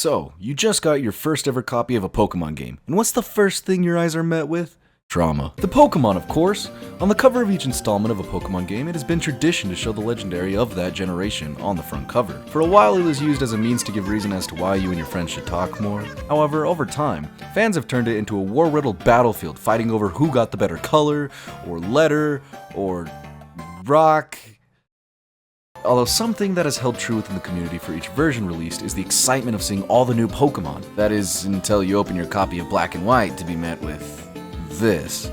So, you just got your first ever copy of a Pokemon game, and what's the first thing your eyes are met with? Trauma. The Pokemon, of course. On the cover of each installment of a Pokemon game, it has been tradition to show the legendary of that generation on the front cover. For a while, it was used as a means to give reason as to why you and your friends should talk more. However, over time, fans have turned it into a war-riddled battlefield, fighting over who got the better color, or letter, or rock. Although something that has held true within the community for each version released is the excitement of seeing all the new Pokemon. That is, until you open your copy of Black and White to be met with this.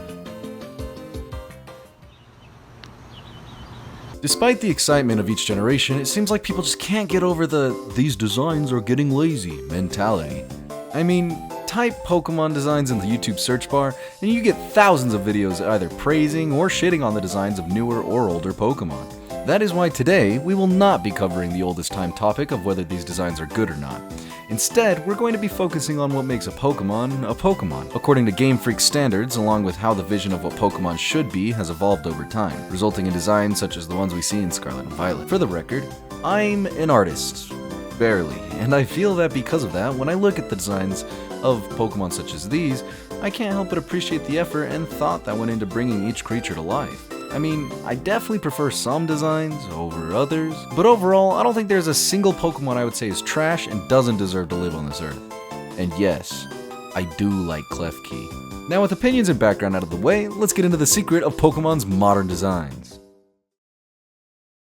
Despite the excitement of each generation, it seems like people just can't get over the "these designs are getting lazy" mentality. I mean, type Pokemon designs in the YouTube search bar, and you get thousands of videos either praising or shitting on the designs of newer or older Pokemon. That is why today, we will not be covering the oldest time topic of whether these designs are good or not. Instead, we're going to be focusing on what makes a Pokemon, according to Game Freak standards, along with how the vision of what Pokemon should be has evolved over time, resulting in designs such as the ones we see in Scarlet and Violet. For the record, I'm an artist. Barely. And I feel that because of that, when I look at the designs of Pokemon such as these, I can't help but appreciate the effort and thought that went into bringing each creature to life. I mean, I definitely prefer some designs over others, but overall, I don't think there's a single Pokemon I would say is trash and doesn't deserve to live on this earth. And yes, I do like Klefki. Now with opinions and background out of the way, let's get into the secret of Pokemon's modern designs.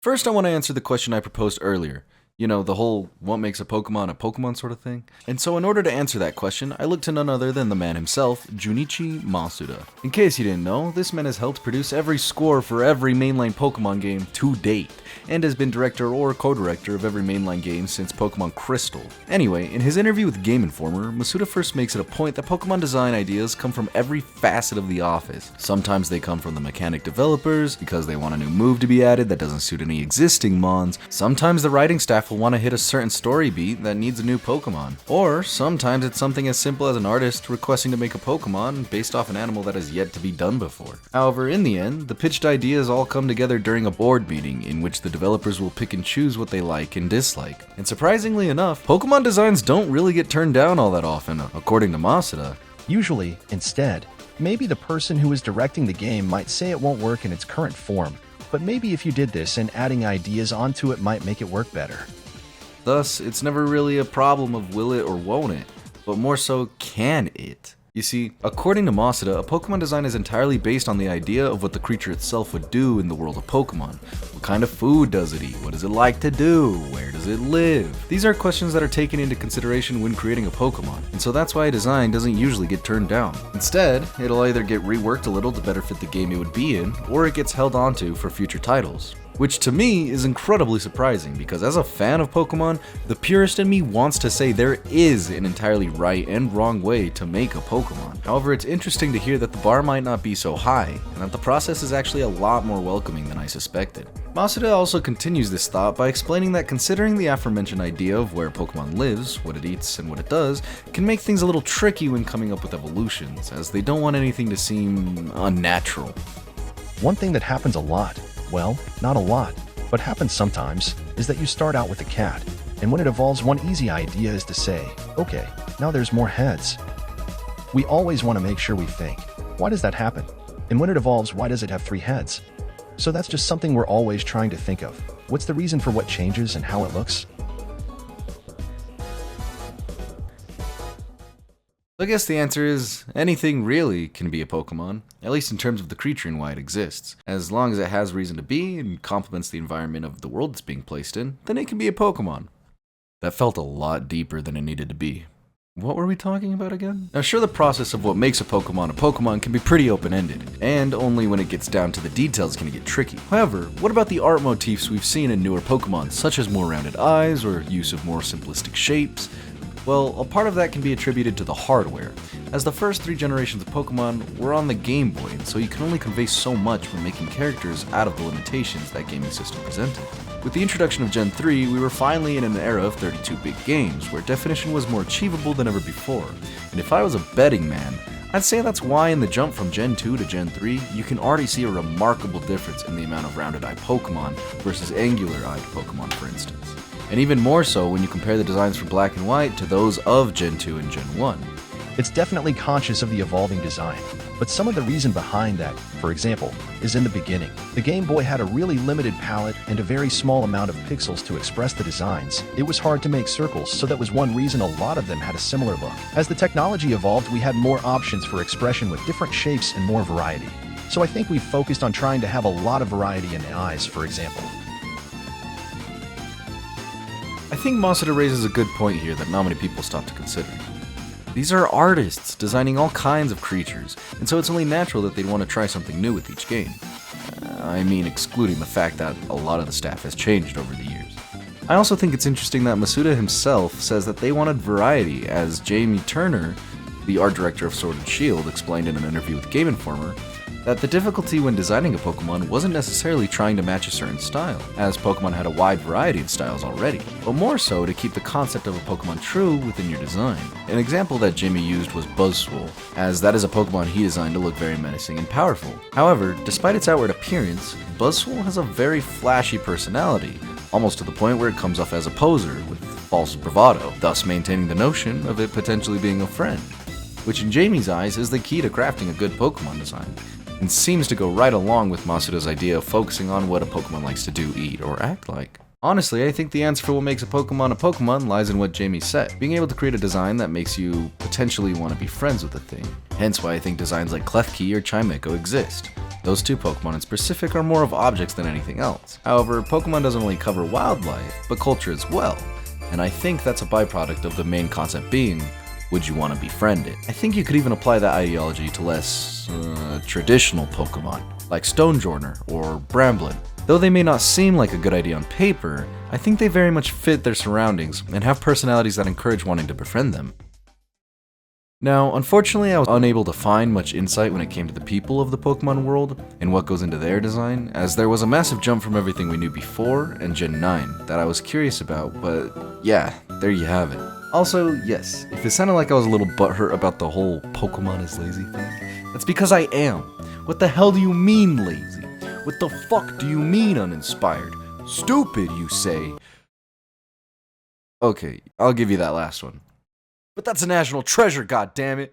First, I want to answer the question I proposed earlier. You know, the whole what makes a Pokemon sort of thing. And so in order to answer that question, I looked to none other than the man himself, Junichi Masuda. In case you didn't know, this man has helped produce every score for every mainline Pokemon game to date, and has been director or co-director of every mainline game since Pokemon Crystal. Anyway, in his interview with Game Informer, Masuda first makes it a point that Pokemon design ideas come from every facet of the office. Sometimes they come from the mechanic developers, because they want a new move to be added that doesn't suit any existing mons. Sometimes the writing staff will want to hit a certain story beat that needs a new Pokemon. Or sometimes it's something as simple as an artist requesting to make a Pokemon based off an animal that has yet to be done before. However, in the end, the pitched ideas all come together during a board meeting in which the developers will pick and choose what they like and dislike. And surprisingly enough, Pokemon designs don't really get turned down all that often, according to Masuda. Usually, instead, maybe the person who is directing the game might say it won't work in its current form, but maybe if you did this and adding ideas onto it might make it work better. Thus, it's never really a problem of will it or won't it, but more so can it. You see, according to Masuda, a Pokemon design is entirely based on the idea of what the creature itself would do in the world of Pokemon. What kind of food does it eat? What does it like to do? Where does it live? These are questions that are taken into consideration when creating a Pokemon, and so that's why a design doesn't usually get turned down. Instead, it'll either get reworked a little to better fit the game it would be in, or it gets held onto for future titles. Which to me is incredibly surprising because as a fan of Pokemon, the purist in me wants to say there is an entirely right and wrong way to make a Pokemon. However, it's interesting to hear that the bar might not be so high, and that the process is actually a lot more welcoming than I suspected. Masuda also continues this thought by explaining that considering the aforementioned idea of where Pokemon lives, what it eats, and what it does, can make things a little tricky when coming up with evolutions, as they don't want anything to seem unnatural. One thing that happens a lot, well, not a lot, but happens sometimes, is that you start out with a cat, and when it evolves, one easy idea is to say, okay, now there's more heads. We always want to make sure we think, why does that happen? And when it evolves, why does it have 3 heads? So that's just something we're always trying to think of. What's the reason for what changes and how it looks? I guess the answer is anything really can be a Pokemon, at least in terms of the creature and why it exists. As long as it has reason to be and complements the environment of the world it's being placed in, then it can be a Pokemon. That felt a lot deeper than it needed to be. What were we talking about again? Now sure, the process of what makes a Pokemon can be pretty open-ended, and only when it gets down to the details can it get tricky. However, what about the art motifs we've seen in newer Pokemon, such as more rounded eyes or use of more simplistic shapes? Well, a part of that can be attributed to the hardware, as the first 3 generations of Pokemon were on the Game Boy, and so you can only convey so much when making characters out of the limitations that gaming system presented. With the introduction of Gen 3, we were finally in an era of 32-bit games, where definition was more achievable than ever before, and if I was a betting man, I'd say that's why in the jump from Gen 2 to Gen 3, you can already see a remarkable difference in the amount of rounded-eye Pokemon versus angular-eyed Pokemon, for instance. and even more so when you compare the designs for Black and White to those of Gen 2 and Gen 1. It's definitely conscious of the evolving design, but some of the reason behind that, for example, is in the beginning. The Game Boy had a really limited palette and a very small amount of pixels to express the designs. It was hard to make circles, so that was one reason a lot of them had a similar look. As the technology evolved, we had more options for expression with different shapes and more variety. So I think we've focused on trying to have a lot of variety in the eyes, for example. I think Masuda raises a good point here that not many people stop to consider. These are artists designing all kinds of creatures, and so it's only natural that they'd want to try something new with each game. I mean, excluding the fact that a lot of the staff has changed over the years. I also think it's interesting that Masuda himself says that they wanted variety, as Jamie Turner, the art director of Sword and Shield, explained in an interview with Game Informer, that the difficulty when designing a Pokémon wasn't necessarily trying to match a certain style, as Pokémon had a wide variety of styles already, but more so to keep the concept of a Pokémon true within your design. An example that Jamie used was Buzzwole, as that is a Pokémon he designed to look very menacing and powerful. However, despite its outward appearance, Buzzwole has a very flashy personality, almost to the point where it comes off as a poser with false bravado, thus maintaining the notion of it potentially being a friend, which in Jamie's eyes is the key to crafting a good Pokémon design, and seems to go right along with Masuda's idea of focusing on what a Pokémon likes to do, eat, or act like. Honestly, I think the answer for what makes a Pokémon lies in what Jamie said, being able to create a design that makes you potentially want to be friends with the thing. Hence why I think designs like Klefki or Chimecho exist. Those two Pokémon in specific are more of objects than anything else. However, Pokémon doesn't only cover wildlife, but culture as well, and I think that's a byproduct of the main concept being, would you want to befriend it? I think you could even apply that ideology to less traditional Pokemon, like Stonjourner or Bramblin. Though they may not seem like a good idea on paper, I think they very much fit their surroundings and have personalities that encourage wanting to befriend them. Now, unfortunately, I was unable to find much insight when it came to the people of the Pokemon world and what goes into their design, as there was a massive jump from everything we knew before and Gen 9 that I was curious about, but yeah, there you have it. Also, yes, if it sounded like I was a little butthurt about the whole Pokemon is lazy thing, that's because I am. What the hell do you mean lazy? What the fuck do you mean uninspired? Stupid, you say? Okay, I'll give you that last one. But that's a national treasure, goddammit!